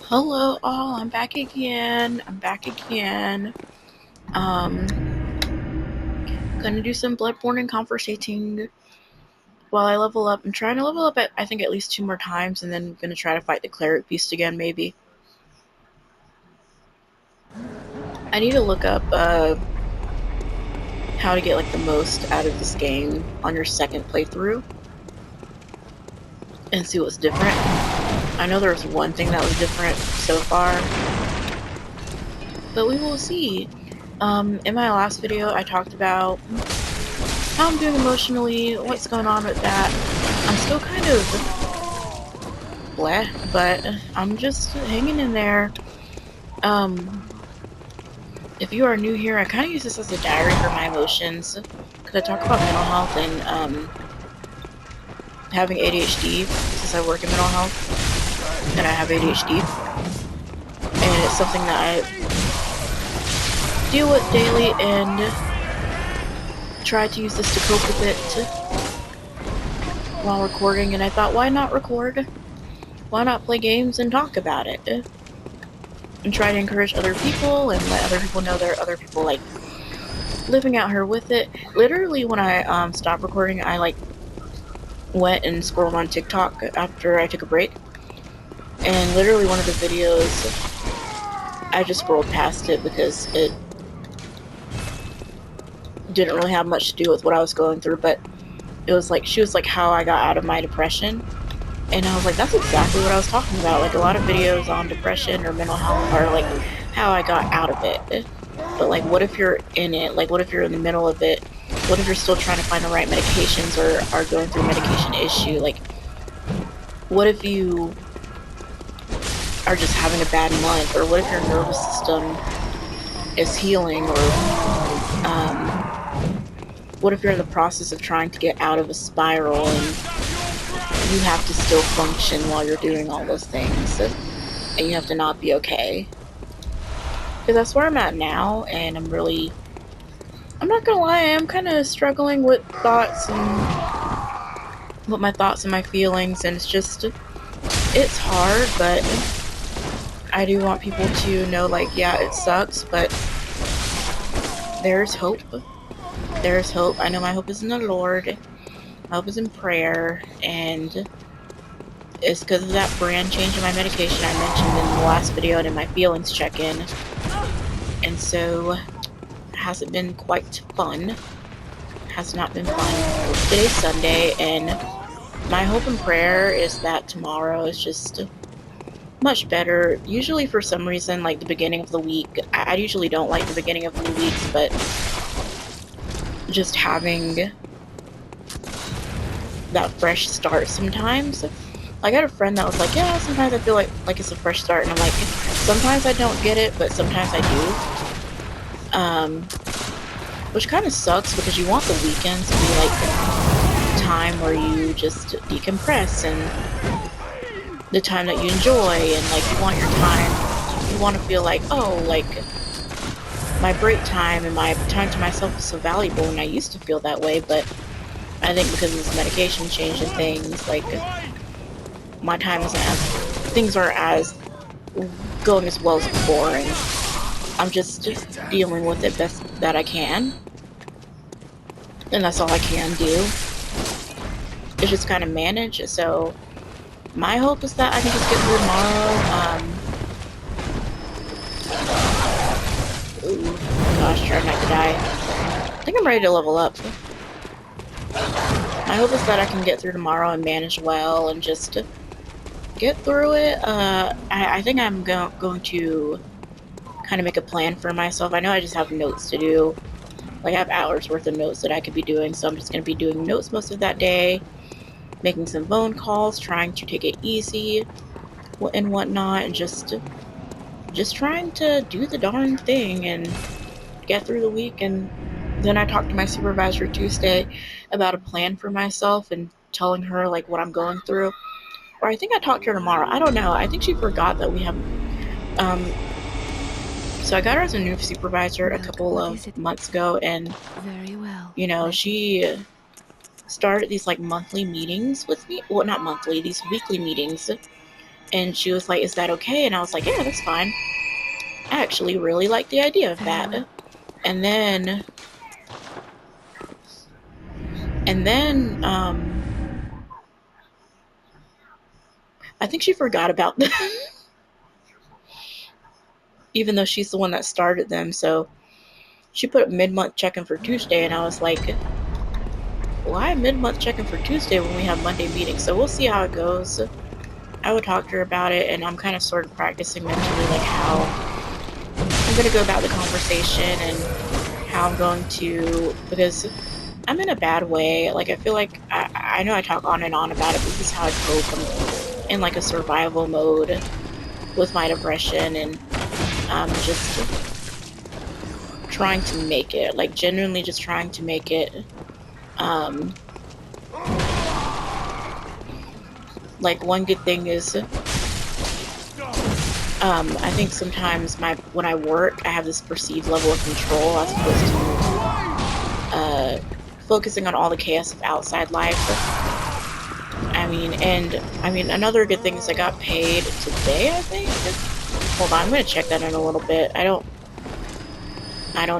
Hello all, I'm back again. Um, gonna do some Bloodborne and conversating while I level up. I'm trying to level up I think at least 2 more times, and then I'm gonna try to fight the cleric beast again, maybe. I need to look up how to get like the most out of this game on your second playthrough and see what's different. I know there was one thing that was different so far, but we will see. In my last video, I talked about how I'm doing emotionally, what's going on with that. I'm still kind of bleh, but I'm just hanging in there. If you are new here, I kind of use this as a diary for my emotions, because I talk about mental health and having ADHD, since I work in mental health, and I have ADHD, and it's something that I deal with daily, and try to use this to cope with it while recording, and I thought, why not record? Why not play games and talk about it? And try to encourage other people and let other people know there are other people like living out here with it. Literally, when I stopped recording, I like went and scrolled on TikTok after I took a break, and literally one of the videos I just scrolled past it because it didn't really have much to do with what I was going through, but it was like she was like how I got out of my depression. And I was like, that's exactly what I was talking about. Like, a lot of videos on depression or mental health are like how I got out of it. But like, what if you're in it? Like, what if you're in the middle of it? What if you're still trying to find the right medications or are going through a medication issue? Like, what if you are just having a bad month? Or what if your nervous system is healing? Or what if you're in the process of trying to get out of a spiral and you have to still function while you're doing all those things? And you have to not be okay. Because that's where I'm at now, and I'm not gonna lie, I am kind of struggling with thoughts and with my thoughts and my feelings, and it's hard, but I do want people to know, like, yeah, it sucks, but there's hope. There's hope. I know my hope is in the Lord. My hope is in prayer, and it's because of that brand change in my medication I mentioned in the last video and in my feelings check-in. And so, it hasn't been quite fun. Has not been fun. Today's Sunday, and my hope and prayer is that tomorrow is just much better. Usually, for some reason, like the beginning of the week, I usually don't like the beginning of new weeks, but just having that fresh start sometimes. I got a friend that was like, yeah, sometimes I feel like it's a fresh start, and I'm like, sometimes I don't get it, but sometimes I do. Which kind of sucks because you want the weekends to be like time where you just decompress and the time that you enjoy, and like you want your time, you want to feel like, oh, like my break time and my time to myself is so valuable, and I used to feel that way, but I think because of this medication change and things, like my time isn't as, things aren't as going as well as before, and I'm just dealing with it best that I can, and that's all I can do. It's just kind of manage. So my hope is that I can just get through tomorrow. Ooh, gosh, try not to die. I think I'm ready to level up. My hope is that I can get through tomorrow and manage well and just get through it. I think I'm going to kind of make a plan for myself. I know I just have notes to do. Like, I have hours worth of notes that I could be doing, so I'm just going to be doing notes most of that day, making some phone calls, trying to take it easy and whatnot, and just trying to do the darn thing and get through the week. And then I talked to my supervisor Tuesday about a plan for myself and telling her like what I'm going through. Or I think I talked to her tomorrow. I don't know. I think she forgot that we have um so I got her as a new supervisor a couple of months ago, and Very well. you know, she started these like monthly meetings with me. Well, not monthly, these weekly meetings And she was like, is that okay? And I was like, yeah, that's fine. I actually really like the idea of that. And then, I think she forgot about them, even though she's the one that started them. So she put a mid-month check-in for Tuesday, and I was like, why mid-month check-in for Tuesday when we have Monday meetings? So we'll see how it goes. I would talk to her about it, and I'm kind of sort of practicing mentally, like how I'm going to go about the conversation and how I'm going to, because I'm in a bad way. Like, I feel like I know I talk on and on about it, but this is how I cope. I'm in like a survival mode with my depression, and I'm just trying to make it, like genuinely just trying to make it. Like, one good thing is, I think sometimes when I work, I have this perceived level of control as opposed to focusing on all the chaos of outside life. I mean, another good thing is I got paid today, I think. Hold on, I'm gonna check that in a little bit. I don't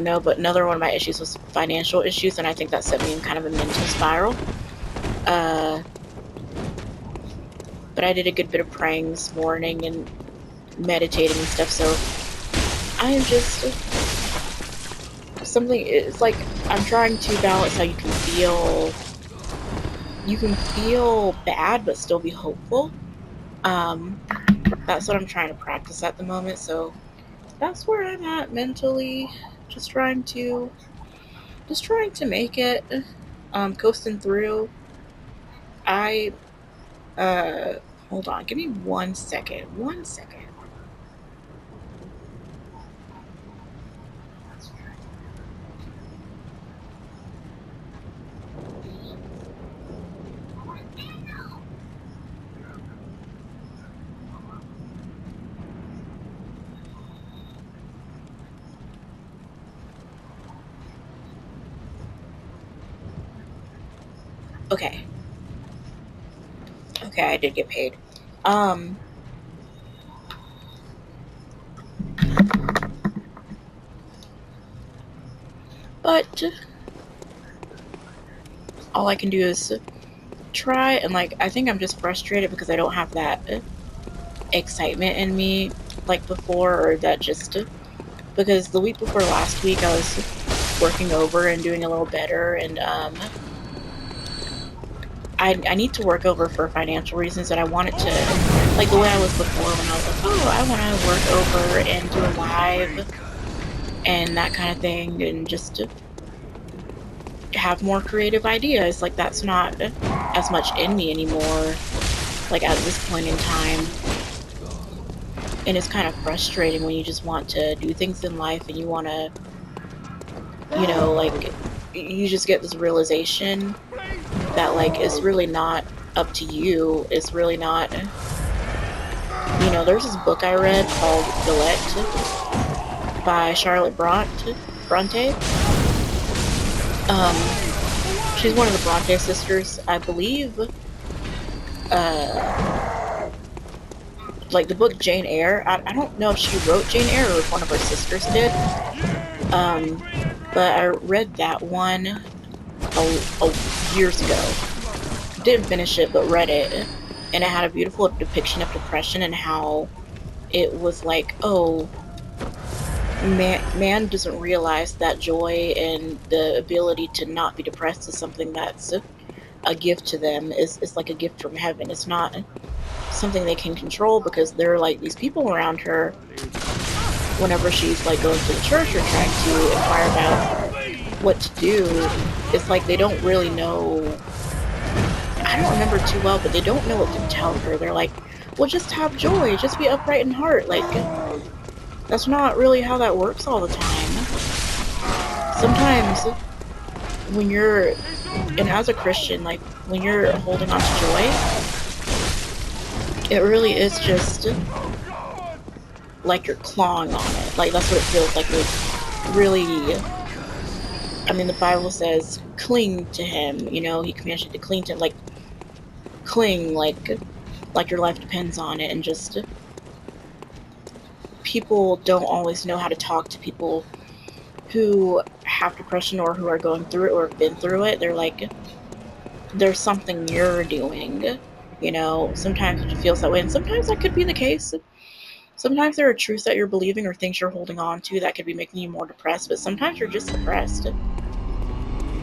know, but another one of my issues was financial issues, and I think that set me in kind of a mental spiral. But I did a good bit of praying this morning and meditating and stuff, so I am just it's like I'm trying to balance how you can feel bad but still be hopeful. That's what I'm trying to practice at the moment, so that's where I'm at mentally. Just trying to make it, coasting through. I hold on, give me 1 second. 1 second. Okay. Okay, I did get paid. But all I can do is try, and like, I think I'm just frustrated because I don't have that excitement in me like before, or that just because the week before last week I was working over and doing a little better, and I need to work over for financial reasons, and I wanted to, like the way I was before when I was like, oh, I want to work over and do a live and that kind of thing, and just to have more creative ideas. Like, that's not as much in me anymore, like at this point in time. And it's kind of frustrating when you just want to do things in life and you want to, like, you just get this realization that, like, it's really not up to you. It's really not, there's this book I read called Gillette by Charlotte Bronte. She's one of the Bronte sisters, I believe. Like the book Jane Eyre, I don't know if she wrote Jane Eyre or if one of her sisters did. But I read that one years ago. Didn't finish it, but read it, and it had a beautiful depiction of depression and how it was like, oh, man doesn't realize that joy and the ability to not be depressed is something that's a gift to them. It's like a gift from heaven. It's not something they can control, because there are like these people around her whenever she's like going to the church or trying to inquire about what to do. It's like they don't really know. I don't remember too well, but they don't know what to tell her. They're like, well, just have joy, just be upright in heart. Like, that's not really how that works all the time. Sometimes when you're, and as a Christian, like when you're holding on to joy, it really is just like you're clawing on it. Like, that's what it feels like. You're really, I mean, the Bible says cling to him, he commands you to cling to him, like cling, like like your life depends on it, and just people don't always know how to talk to people who have depression or who are going through it or have been through it. They're like, there's something you're doing, you know. Sometimes it feels that way, and sometimes that could be the case. Sometimes there are truths that you're believing or things you're holding on to that could be making you more depressed, but sometimes you're just depressed.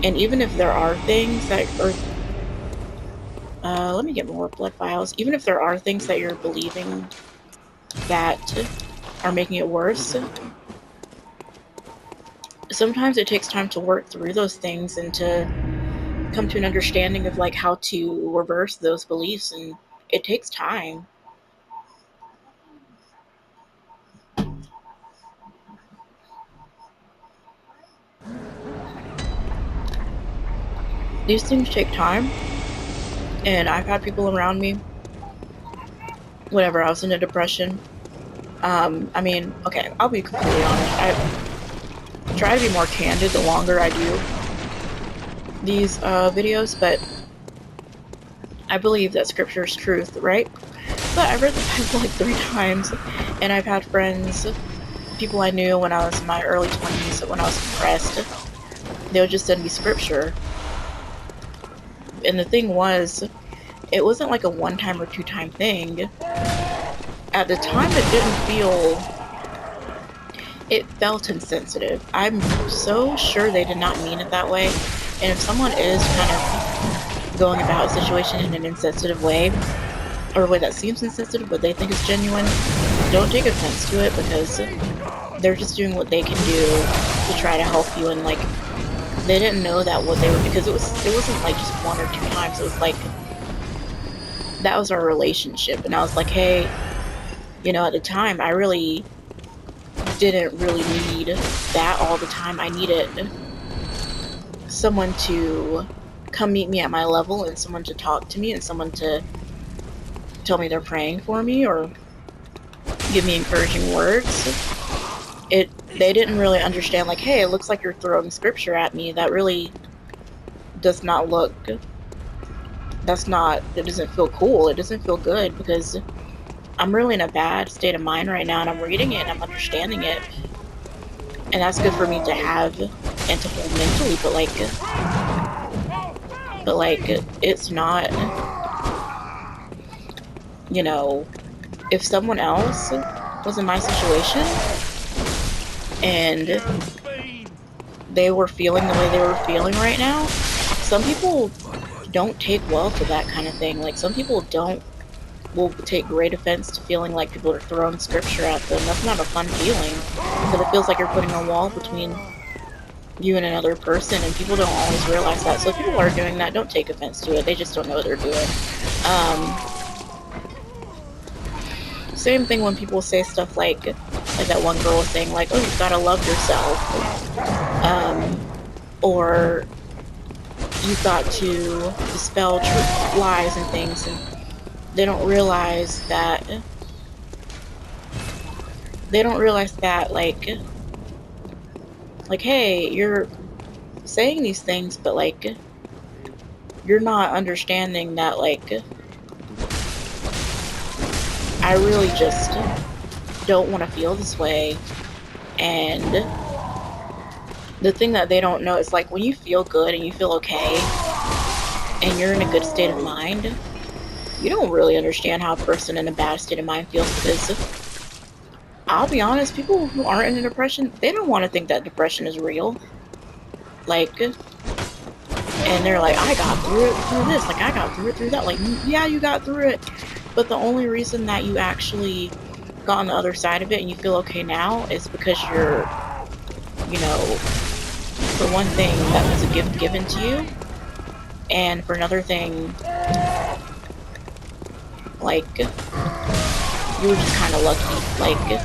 And even if there are things that are, let me get more blood vials. Even if there are things that you're believing that are making it worse, sometimes it takes time to work through those things and to come to an understanding of like how to reverse those beliefs, and it takes time. These things take time, and I've had people around me whenever I was in a depression. I mean, okay, I'll be completely honest. I try to be more candid the longer I do these videos, but I believe that scripture is truth, right? But I read the Bible like 3 times, and I've had friends, people I knew when I was in my early 20s, when I was depressed, they would just send me scripture. And the thing was, it wasn't like a 1-time or 2-time thing. At the time, it felt insensitive. I'm so sure they did not mean it that way. And if someone is kind of going about a situation in an insensitive way, or a way that seems insensitive but they think is genuine, don't take offense to it, because they're just doing what they can do to try to help you. And like, they didn't know that what they were, because it wasn't like just 1 or 2 times. It was like, that was our relationship. And I was like, hey, you know, at the time I really didn't really need that all the time. I needed someone to come meet me at my level, and someone to talk to me, and someone to tell me they're praying for me or give me encouraging words. They didn't really understand, like, hey, it looks like you're throwing scripture at me. That really does not look, it doesn't feel cool. It doesn't feel good, because I'm really in a bad state of mind right now, and I'm reading it and I'm understanding it. And that's good for me to have and to hold mentally, but like, it's not, you know, if someone else was in my situation and they were feeling the way they were feeling right now, some people don't take well to that kind of thing. Like, some people will take great offense to feeling like people are throwing scripture at them. That's not a fun feeling, because it feels like you're putting a wall between you and another person, and people don't always realize that. So if people are doing that, don't take offense to it. They just don't know what they're doing. Same thing when people say stuff like that one girl was saying, like, oh, you've got to love yourself, or you've got to dispel lies and things, and they don't realize that, like, hey, you're saying these things, but like, you're not understanding that, like, I really just don't want to feel this way. And the thing that they don't know is, like, when you feel good and you feel okay and you're in a good state of mind, you don't really understand how a person in a bad state of mind feels, because I'll be honest, people who aren't in a depression, they don't want to think that depression is real. Like, and they're like, I got through it through this, like, I got through it through that. Like, yeah, you got through it, but the only reason that you actually got on the other side of it and you feel okay now is because you're, you know, for one thing, that was a gift given to you, and for another thing, like, you were just kind of lucky. Like,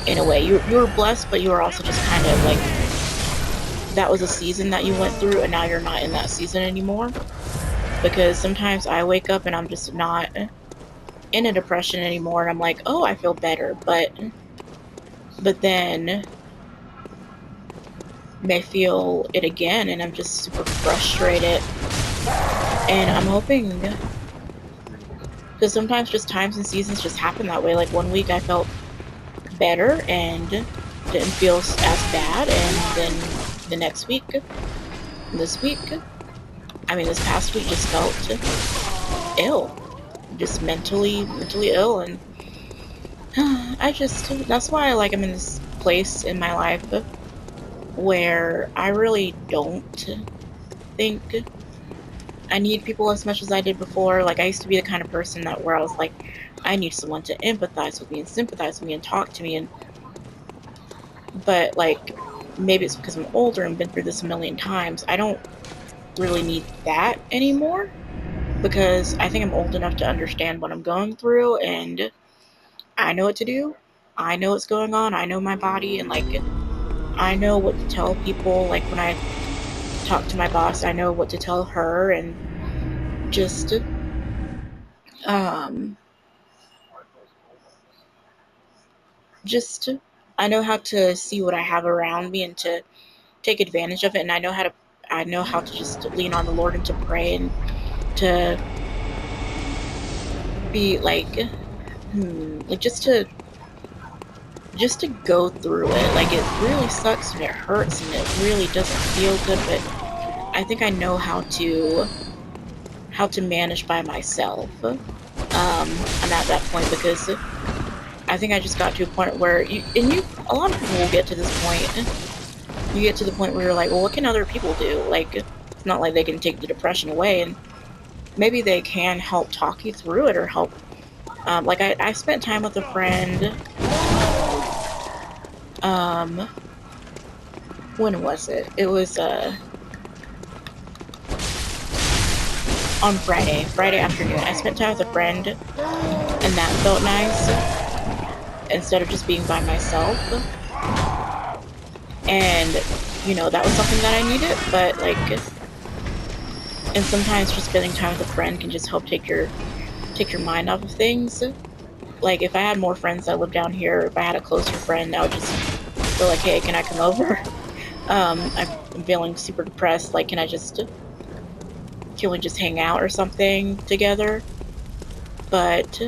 in a way, you were blessed, but you were also just kind of like, that was a season that you went through, and now you're not in that season anymore. Because sometimes I wake up and I'm just not in a depression anymore, and I'm like, oh, I feel better, but then may feel it again, and I'm just super frustrated. And I'm hoping Because sometimes just times and seasons just happen that way. Like one week I felt better and didn't feel as bad, and then the next week, this week, I mean this past week, just felt ill, just mentally ill, and that's why like I'm in this place in my life where I really don't think I need people as much as I did before. Like I used to be the kind of person that where I was like, I need someone to empathize with me and sympathize with me and talk to me, and but like maybe it's because I'm older and been through this a million times. I don't really need that anymore because I think I'm old enough to understand what I'm going through, and I know what to do. I know what's going on. I know my body, and like I know what to tell people. Like when I talk to my boss, I know what to tell her, and just um just I know how to see what I have around me and to take advantage of it, and I know how to just lean on the Lord and to pray and to be like just to go through it. Like it really sucks and it hurts and it really doesn't feel good, but I think I know how to manage by myself. I'm at that point because I think I just got to a point where a lot of people will get to this point. You get to the point where you're like, well, what can other people do? Like, it's not like they can take the depression away, and maybe they can help talk you through it or help. Like I spent time with a friend. Um, when was it? It was on Friday afternoon. I spent time with a friend, and that felt nice instead of just being by myself. And that was something that I needed. But like, and sometimes just spending time with a friend can just help take your mind off of things. Like if I had more friends that lived down here, if I had a closer friend, I would just feel like, hey, can I come over? I'm feeling super depressed. Like, can we just hang out or something together? But,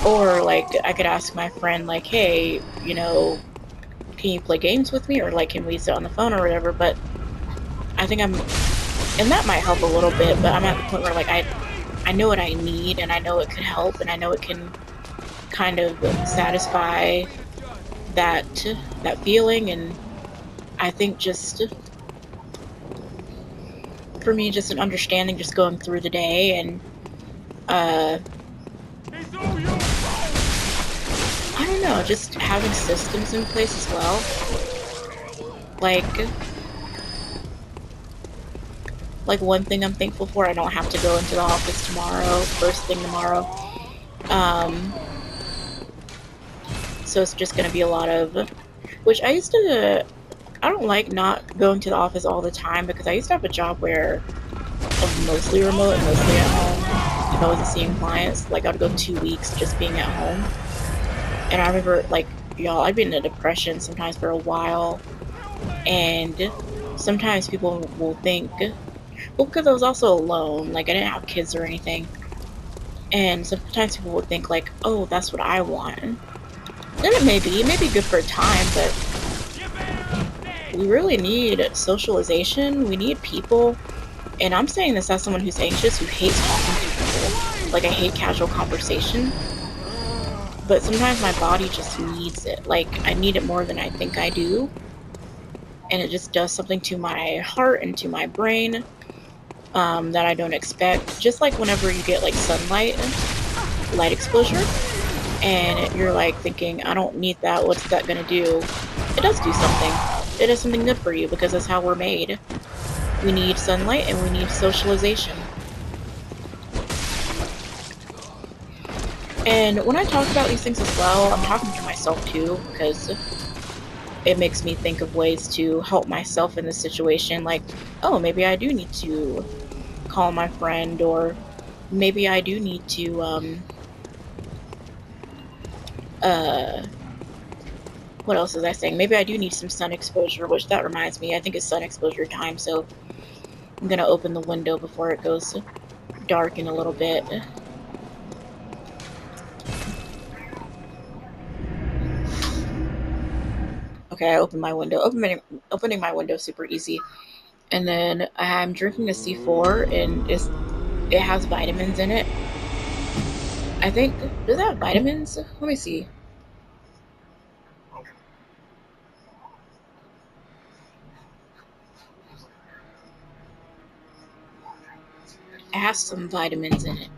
or like, I could ask my friend, like, hey, can you play games with me? Or like, can we sit on the phone or whatever? But I think and that might help a little bit, but I'm at the point where like, I know what I need and I know it could help and I know it can kind of satisfy that feeling. And I think just for me, just an understanding, just going through the day, and I don't know, just having systems in place as well. Like one thing I'm thankful for, I don't have to go into the office tomorrow, first thing tomorrow. So it's just gonna be a lot of, which I don't like not going to the office all the time because I used to have a job where I was mostly remote and mostly at home. If I wasn't seeing clients, like I'd go 2 weeks just being at home. And I remember, like, y'all, I'd been in a depression sometimes for a while. And sometimes people will think, well, because I was also alone, like I didn't have kids or anything. And sometimes people would think like, oh, that's what I want. And it may be good for a time, but we really need socialization. We need people. And I'm saying this as someone who's anxious, who hates talking to people. Like I hate casual conversation. But sometimes my body just needs it. Like I need it more than I think I do. And it just does something to my heart and to my brain that I don't expect. Just like whenever you get like sunlight, light exposure, and you're like thinking, I don't need that. What's that gonna do? It does do something. It does something good for you because that's how we're made. We need sunlight and we need socialization. And when I talk about these things as well, I'm talking to myself too, because it makes me think of ways to help myself in this situation. Like, oh, maybe I do need to call my friend, or maybe I do need to, what else was I saying? Maybe I do need some sun exposure, which that reminds me, I think it's sun exposure time, so I'm gonna open the window before it goes. darken a little bit. Okay, I opened my window. Opening my window super easy. And then I'm drinking a C4, and it has vitamins in it. I think, does it have vitamins? Let me see. It has some vitamins in it.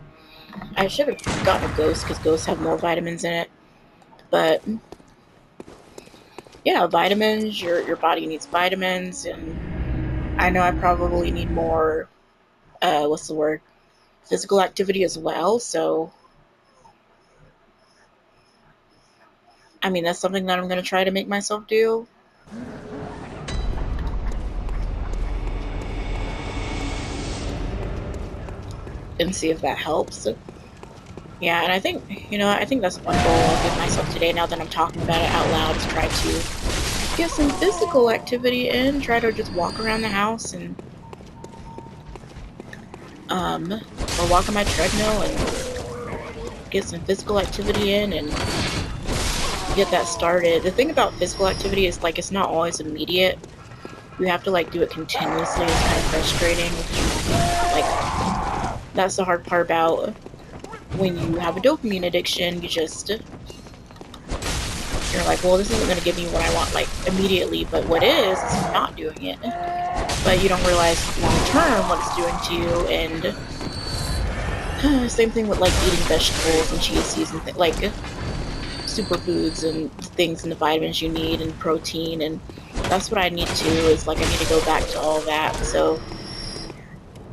I should have gotten a Ghost, because Ghosts have more vitamins in it. But yeah, vitamins, your body needs vitamins, and I know I probably need more, what's the word? Physical activity as well, so I mean, that's something that I'm going to try to make myself do. And see if that helps. Yeah, and I think, I think that's one goal I'll give myself today, now that I'm talking about it out loud, is try to get some physical activity in, try to just walk around the house and, or walk on my treadmill and get some physical activity in and get that started. The thing about physical activity is, like, it's not always immediate. You have to, like, do it continuously. It's kind of frustrating. Like, that's the hard part about when you have a dopamine addiction. You're like, well, this isn't going to give me what I want, like, immediately, but what is not doing it. But you don't realize long term what it's doing to you, and same thing with, like, eating vegetables and chia seeds and like superfoods and things and the vitamins you need and protein, and that's what I need to, is, like, I need to go back to all that. So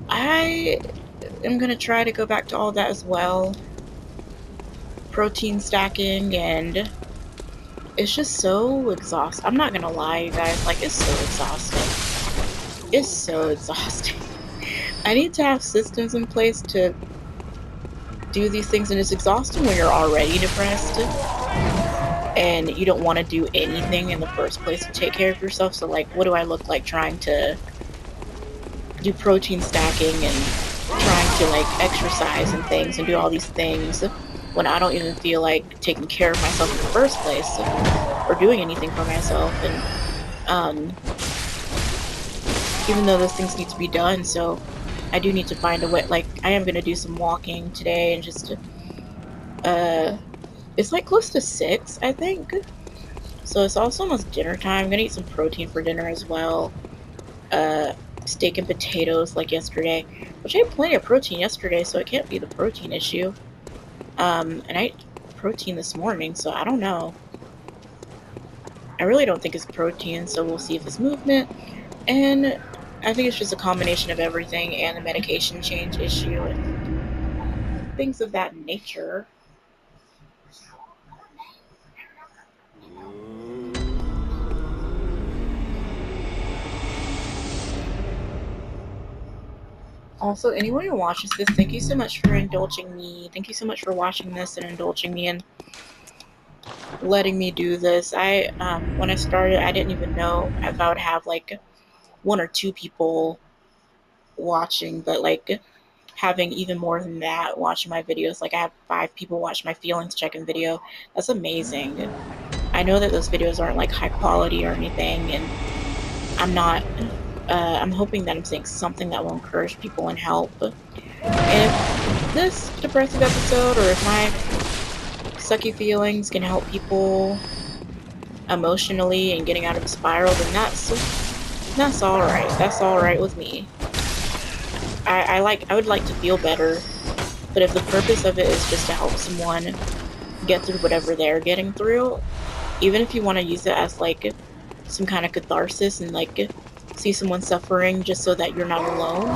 I am going to try to go back to all that as well. Protein stacking, and it's just so exhausting. I'm not gonna lie, you guys, like, it's so exhausting. It's so exhausting. I need to have systems in place to do these things, and it's exhausting when you're already depressed and you don't want to do anything in the first place to take care of yourself. So, like, what do I look like trying to do protein stacking and trying to, like, exercise and things and do all these things when I don't even feel like taking care of myself in the first place or doing anything for myself? And even though those things need to be done, so I do need to find a way. Like, I am going to do some walking today, and just it's like close to 6, I think, so it's also almost dinner time. I'm gonna eat some protein for dinner as well. Steak and potatoes like yesterday, which I had plenty of protein yesterday, so it can't be the protein issue. And I ate protein this morning, so I don't know. I really don't think it's protein, so we'll see if it's movement. And I think it's just a combination of everything and the medication change issue and things of that nature. Also, anyone who watches this, thank you so much for indulging me. Thank you so much for watching this and indulging me and letting me do this. When I started, I didn't even know if I would have, like, 1 or 2 people watching, but, like, having even more than that watching my videos. Like, I have 5 people watch my feelings check-in video. That's amazing. I know that those videos aren't, like, high quality or anything, and I'm not, I'm hoping that I'm saying something that will encourage people and help. And if this depressive episode, or if my sucky feelings can help people emotionally and getting out of a spiral, then that's alright. That's alright with me. I would like to feel better, but if the purpose of it is just to help someone get through whatever they're getting through, even if you want to use it as, like, some kind of catharsis and, like, see someone suffering just so that you're not alone,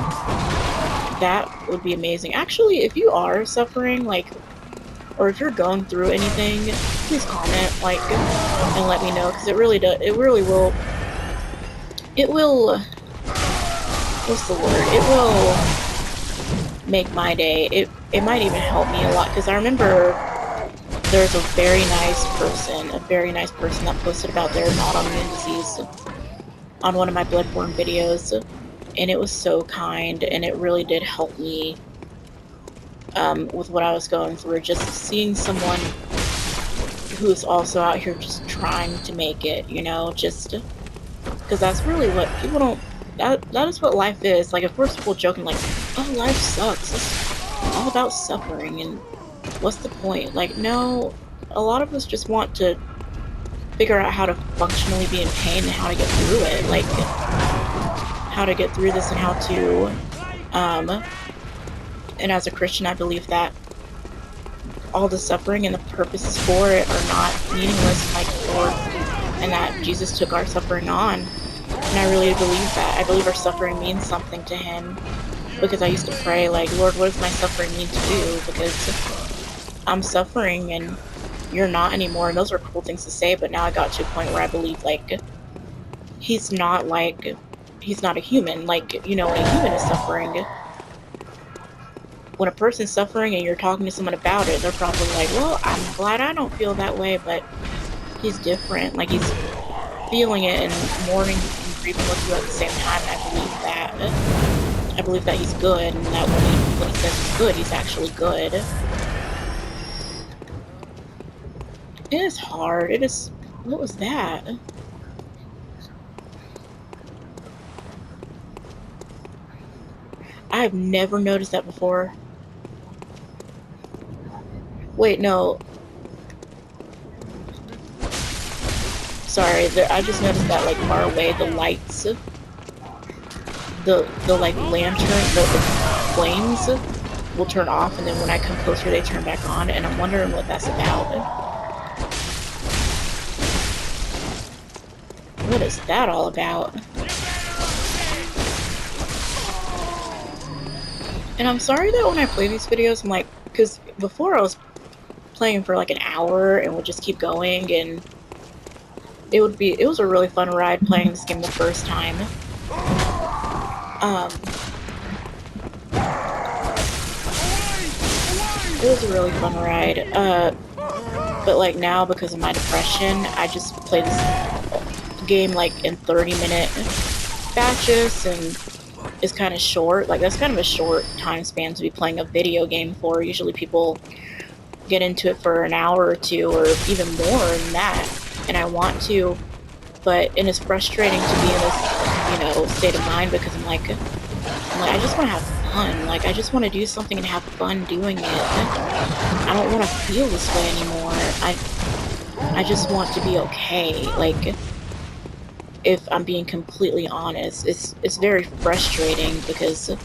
that would be amazing. Actually, if you are suffering, like, or if you're going through anything, please comment, like, and let me know, because it really will, what's the word, it will make my day. It might even help me a lot, because I remember there's a very nice person that posted about their autoimmune disease on one of my Bloodborne videos, and it was so kind, and it really did help me with what I was going through. Just seeing someone who's also out here just trying to make it, you know, just because that's really what people don't. That is what life is. Like, of course, people joking like, "Oh, life sucks. It's all about suffering, and what's the point?" Like, no, a lot of us just want to figure out how to functionally be in pain and how to get through it. Like, how to get through this and how to. Um, and as a Christian, I believe that all the suffering and the purposes for it are not meaningless, like Lord, and that Jesus took our suffering on. And I really believe that. I believe our suffering means something to Him, because I used to pray, like, Lord, what does my suffering mean to you? Because I'm suffering and you're not anymore. And those are cool things to say, but now I got to a point where I believe, like, He's not like, He's not a human. Like, you know, when a human is suffering, when a person's suffering and you're talking to someone about it, they're probably like, well, I'm glad I don't feel that way, but He's different. Like, He's feeling it and mourning and grieving with you at the same time. And I believe that. I believe that He's good, and that when he says He's good, He's actually good. It is hard. It is. What was that? I've never noticed that before. Wait, no. Sorry, I just noticed that, like, far away, the lights, the like lantern, the flames will turn off, and then when I come closer, they turn back on, and I'm wondering what that's about. What is that all about? And I'm sorry that when I play these videos, I'm like, because before I was playing for like an hour and would just keep going, and it was a really fun ride playing this game the first time. It was a really fun ride. But like now, because of my depression, I just play this game like in 30-minute batches, and it's kind of short. Like, that's kind of a short time span to be playing a video game for. Usually people get into it for an hour or two, or even more than that. And I want to, and it's frustrating to be in this, you know, state of mind, because I just want to have fun. Like, I just want to do something and have fun doing it. I don't want to feel this way anymore. I just want to be okay. Like, if I'm being completely honest, it's very frustrating, because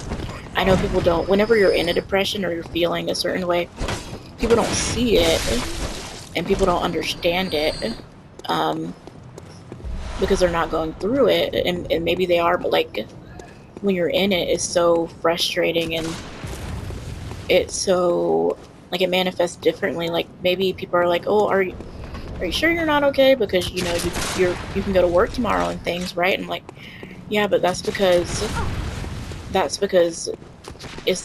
I know people don't. Whenever you're in a depression or you're feeling a certain way, people don't see it and people don't understand it, um, because they're not going through it, and maybe they are, but like, when you're in it, it's so frustrating, and it's so, like, it manifests differently. Like, maybe people are like, oh, are you sure you're not okay, because you know you can go to work tomorrow and things, right? And I'm like, yeah, but that's because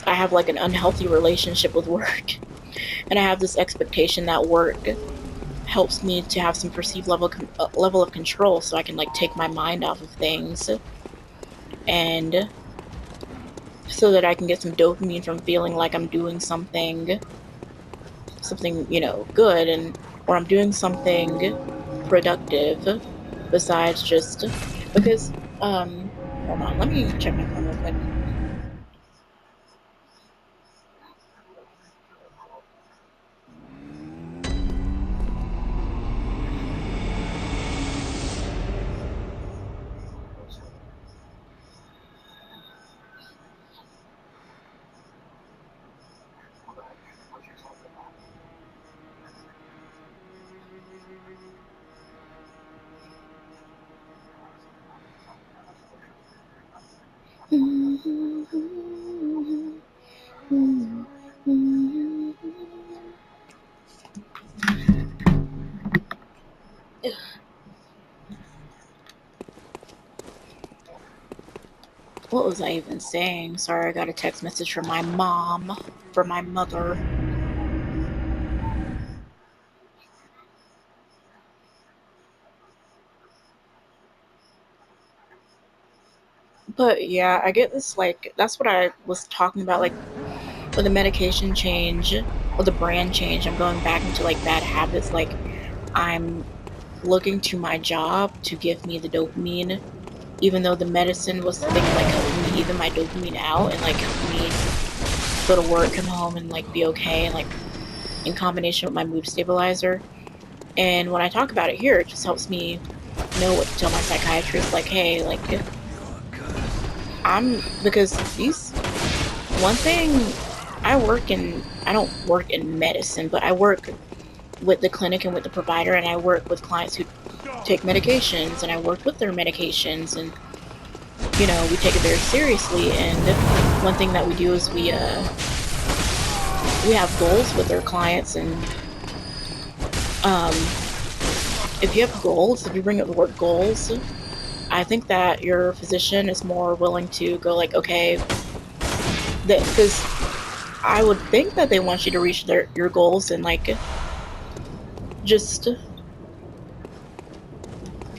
I have like an unhealthy relationship with work, and I have this expectation that work helps me to have some perceived level of control, so I can like take my mind off of things, and so that I can get some dopamine from feeling like I'm doing something, you know, good, and or I'm doing something productive, besides just because hold on, let me check my phone real quick. What was I even saying? Sorry, I got a text message from my mom, from my mother. But yeah, I get this, like, that's what I was talking about. Like, with the medication change, or the brand change, I'm going back into like bad habits. Like I'm looking to my job to give me the dopamine, even though the medicine was the thing like helping me even my dopamine out and like helping me go to work, come home, and like be okay, and like in combination with my mood stabilizer. And when I talk about it here, it just helps me know what to tell my psychiatrist. Like, hey, like because these one thing I don't work in medicine, but I work with the clinic and with the provider, and I work with clients who take medications, and I work with their medications, and you know, we take it very seriously. And one thing that we do is we have goals with our clients, and um, if you have goals, if you bring up the word goals, I think that your physician is more willing to go like, okay, because I would think that they want you to reach your goals, and like just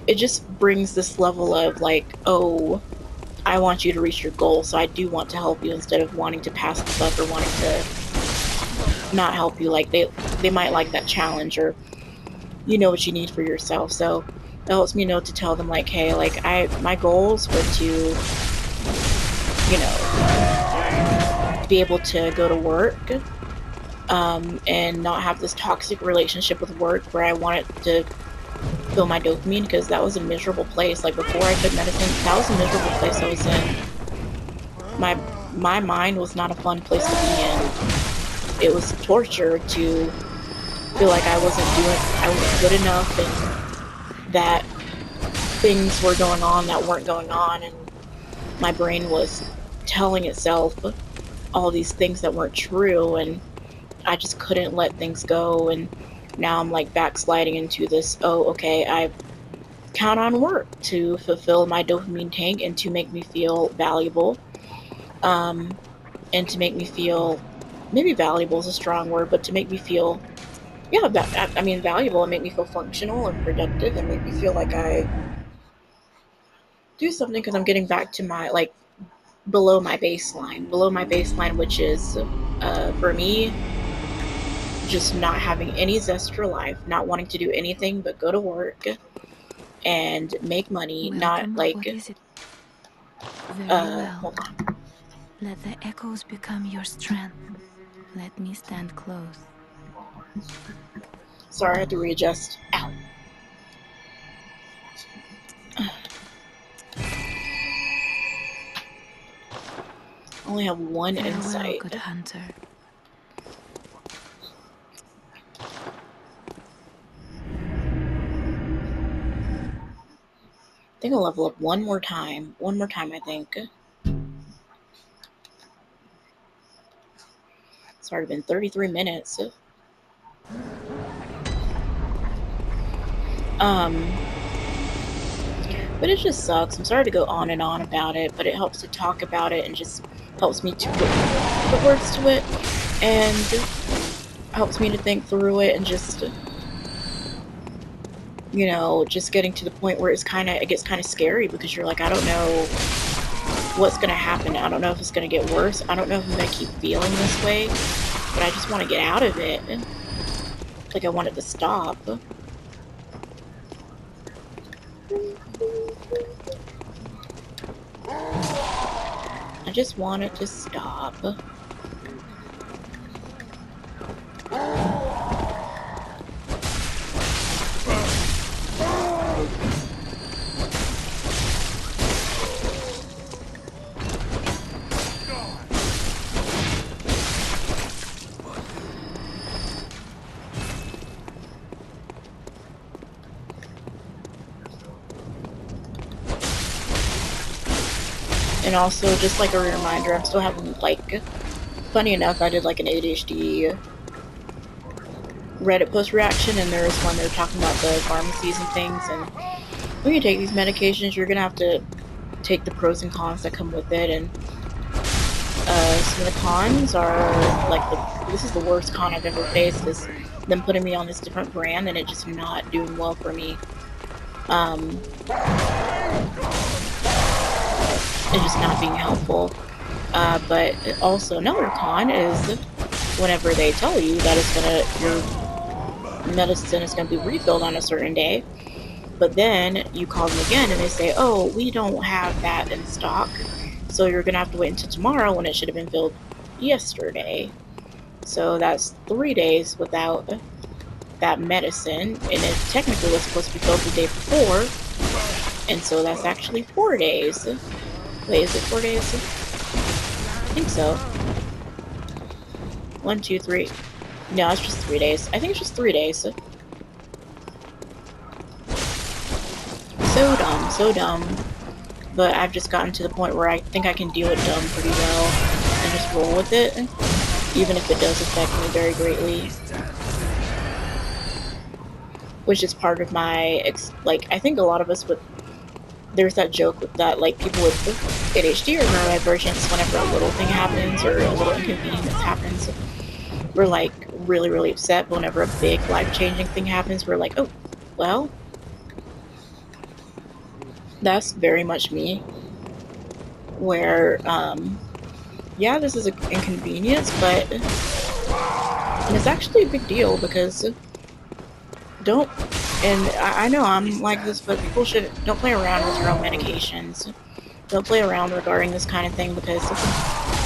it just brings this level of like, oh, I want you to reach your goal, so I do want to help you instead of wanting to pass the buck or wanting to not help you. Like they might like that challenge, or you know what you need for yourself. So it helps me know to tell them like, hey, like my goals were to, you know, be able to go to work, and not have this toxic relationship with work where I wanted to feel my dopamine, because that was a miserable place. Like before I took medicine, that was a miserable place I was in. My mind was not a fun place to be in. It was torture to feel like I wasn't good enough, and that things were going on that weren't going on, and my brain was telling itself all these things that weren't true, and I just couldn't let things go. And now I'm like backsliding into this, oh, okay, I count on work to fulfill my dopamine tank and to make me feel valuable, um, and to make me feel, maybe valuable is a strong word, but to make me feel, yeah, I mean valuable, and make me feel functional and productive, and make me feel like I do something, because I'm getting back to my like below my baseline, which is for me just not having any zest for life, not wanting to do anything but go to work and make money, not Welcome. like What is it? Very well. hold on. Let the echoes become your strength. Let me stand close. Sorry, I had to readjust. Ow. Only have one Farewell, insight. good hunter. I think I'll level up one more time. One more time, I think. It's already been 33 minutes. But it just sucks. I'm sorry to go on and on about it, but it helps to talk about it, and just helps me to put words to it, and helps me to think through it, and just, you know, just getting to the point where it gets kind of scary, because you're like, I don't know what's going to happen. I don't know if it's going to get worse. I don't know if I'm going to keep feeling this way, but I just want to get out of it. Like I want it to stop. I just want it to stop. And also, just like a reminder, I'm still having, like, funny enough, I did like an ADHD Reddit post reaction, and there was one they were talking about the pharmacies and things, and when you take these medications, you're gonna have to take the pros and cons that come with it, and some of the cons are, like, this is the worst con I've ever faced, is them putting me on this different brand and it just not doing well for me. It's just not being helpful. But also another con is whenever they tell you that your medicine is gonna be refilled on a certain day, but then you call them again and they say, oh, we don't have that in stock, so you're gonna have to wait until tomorrow when it should have been filled yesterday. So that's 3 days without that medicine, and it technically was supposed to be filled the day before, and so that's actually 4 days. Wait, is it 4 days? I think so. 1, 2, 3. No, it's just 3 days. I think it's just 3 days. So dumb, so dumb. But I've just gotten to the point where I think I can deal with dumb pretty well and just roll with it, even if it does affect me very greatly. Which is part of my, like, I think a lot of us would, there's that joke with that, like, people with ADHD or neurodivergence, whenever a little thing happens or a little inconvenience happens, we're, like, really, really upset. But whenever a big life-changing thing happens, we're like, oh, well, that's very much me. Where, yeah, this is an inconvenience, but it's actually a big deal because don't, and I know I'm like this, but people don't play around with your own medications. Don't play around regarding this kind of thing, because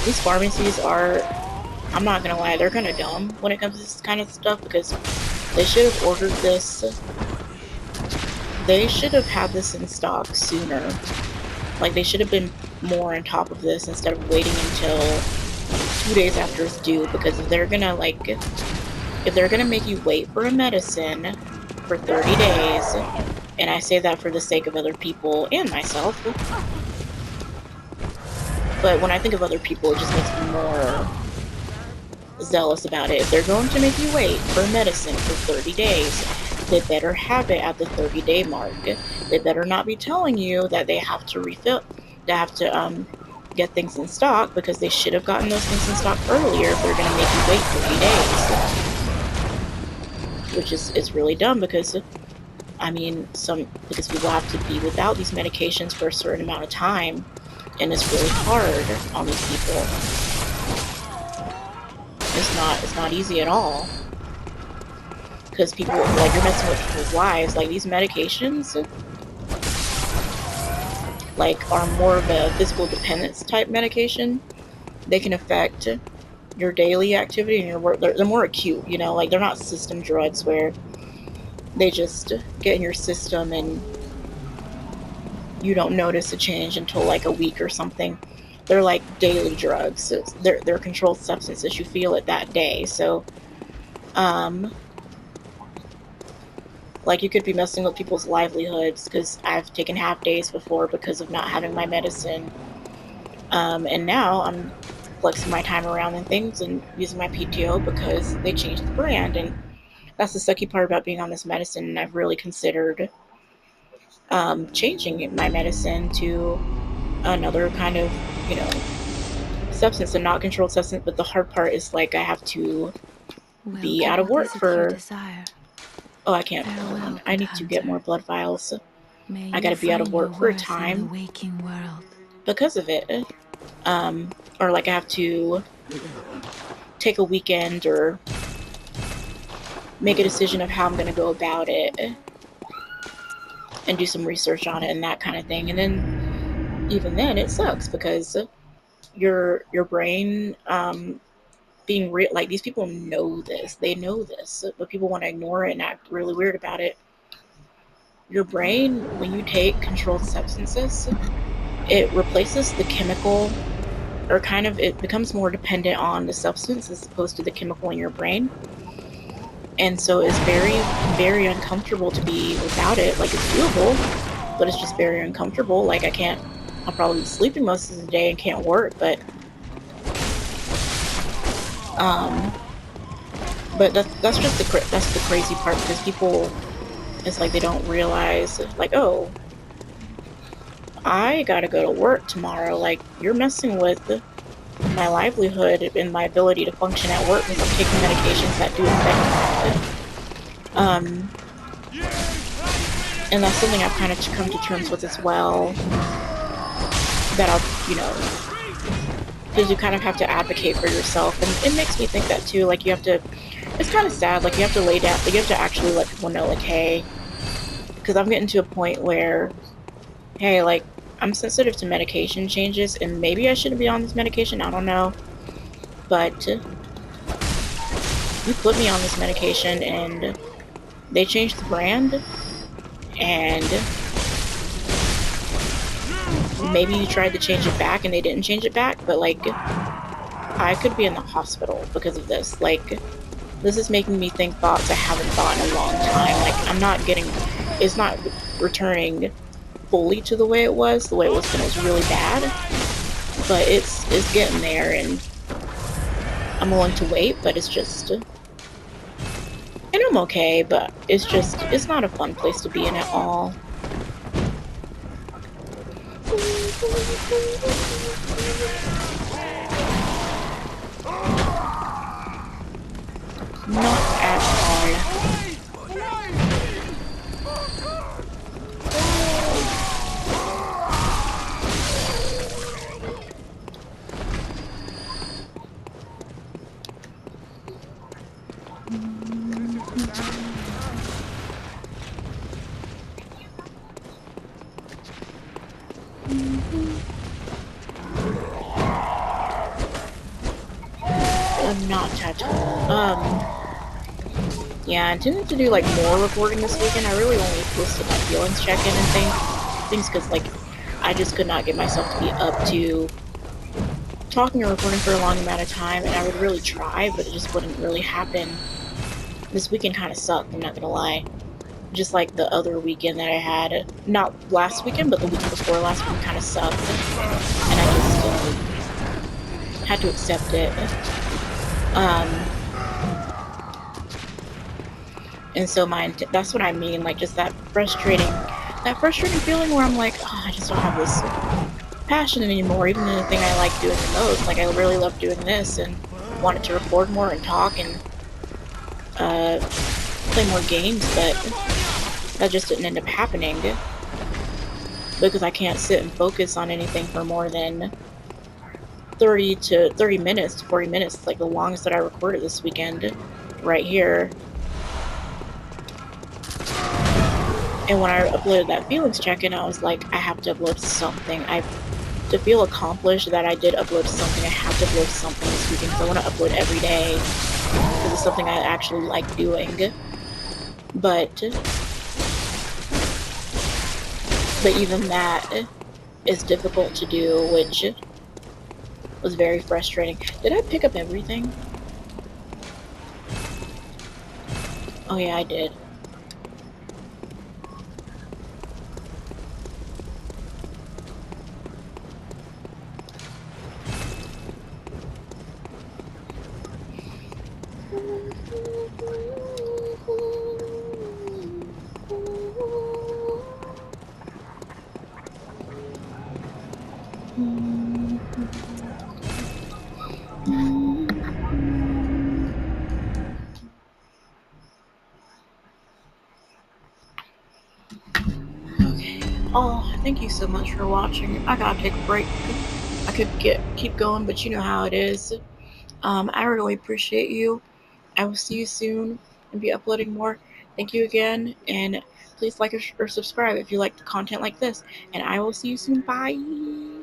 these pharmacies are, I'm not gonna lie, they're kind of dumb when it comes to this kind of stuff, because they should have ordered this, they should have had this in stock sooner. Like, they should have been more on top of this instead of waiting until 2 days after it's due, because if they're gonna, like, if they're gonna make you wait for a medicine for 30 days, and I say that for the sake of other people and myself, but when I think of other people, it just makes me more zealous about it. If they're going to make you wait for medicine for 30 days, they better have it at the 30-day mark. They better not be telling you that they have to refill, they have to get things in stock, because they should have gotten those things in stock earlier if they're going to make you wait 30 days. Which is really dumb, because, I mean, because people have to be without these medications for a certain amount of time, and it's really hard on these people. It's not easy at all. Because people, like, you're messing with people's lives. Like, these medications, like, are more of a physical dependence type medication. They can affect your daily activity and your work. They're more acute, you know? Like, they're not system drugs where they just get in your system and you don't notice a change until, like, a week or something. They're like daily drugs. So they're controlled substances. You feel it that day. So, like, you could be messing with people's livelihoods, because I've taken half days before because of not having my medicine. And now I'm flexing my time around and things and using my PTO because they changed the brand. And that's the sucky part about being on this medicine. And I've really considered changing my medicine to another kind of, you know, substance, and not controlled substance. But the hard part is, like, I have to be out of work for, oh, I can't, hold on, I need to get more blood vials. I gotta be out of work for a time because of it. Or, like, I have to take a weekend or make a decision of how I'm gonna go about it and do some research on it and that kind of thing. And then, even then, it sucks, because your brain, being real, like, these people know this, they know this, but people want to ignore it and act really weird about it. Your brain, when you take controlled substances, it replaces the chemical, or kind of, it becomes more dependent on the substance as opposed to the chemical in your brain. And so it's very, very uncomfortable to be without it. Like, it's doable, but it's just very uncomfortable. Like, I'll probably be sleeping most of the day and can't work, but that's just that's the crazy part, because people, it's like they don't realize, like, oh, I gotta go to work tomorrow. Like, you're messing with my livelihood and my ability to function at work because I'm taking medications that do affect it. And that's something I've kind of come to terms with as well. That I'll, you know, because you kind of have to advocate for yourself, and it makes me think that too. Like you have to, it's kind of sad. Like you have to lay down, like you have to actually let people know, like, hey, because I'm getting to a point where, hey, like I'm sensitive to medication changes, and maybe I shouldn't be on this medication. I don't know, but you put me on this medication, and they changed the brand, and maybe you tried to change it back, and they didn't change it back, but like I could be in the hospital because of this. Like, this is making me think thoughts I haven't thought in a long time. Like, I'm not getting, it's not returning fully to the way it was when it was really bad, but it's getting there, and I'm willing to wait, but it's just, and I'm okay, but it's just, it's not a fun place to be in at all. Not at all. Not at all. Yeah, I intended to do like more recording this weekend. I really only posted my feelings check-in and things because like I just could not get myself to be up to talking or recording for a long amount of time, and I would really try, but it just wouldn't really happen. This weekend kind of sucked, I'm not gonna lie. Just like the other weekend that I had, not last weekend, but the weekend before last weekend kind of sucked, and I just had to accept it. And so that's what I mean, like just that frustrating feeling where I'm like, oh, I just don't have this passion anymore, even in the thing I like doing the most. Like I really love doing this and wanted to record more and talk and play more games, but that just didn't end up happening because I can't sit and focus on anything for more than 30 minutes to 40 minutes, like the longest that I recorded this weekend right here. And when I uploaded that feelings check-in, I was like, I have to upload something. To feel accomplished that I did upload something, I have to upload something this weekend because I want to upload every day because it's something I actually like doing. But even that is difficult to do, which was very frustrating. Did I pick up everything? Oh yeah, I did. Okay. Oh, thank you so much for watching. I gotta take a break. I could keep going, but you know how it is. I really appreciate you. I will see you soon and be uploading more. Thank you again, and please like or subscribe if you like content like this. And I will see you soon. Bye.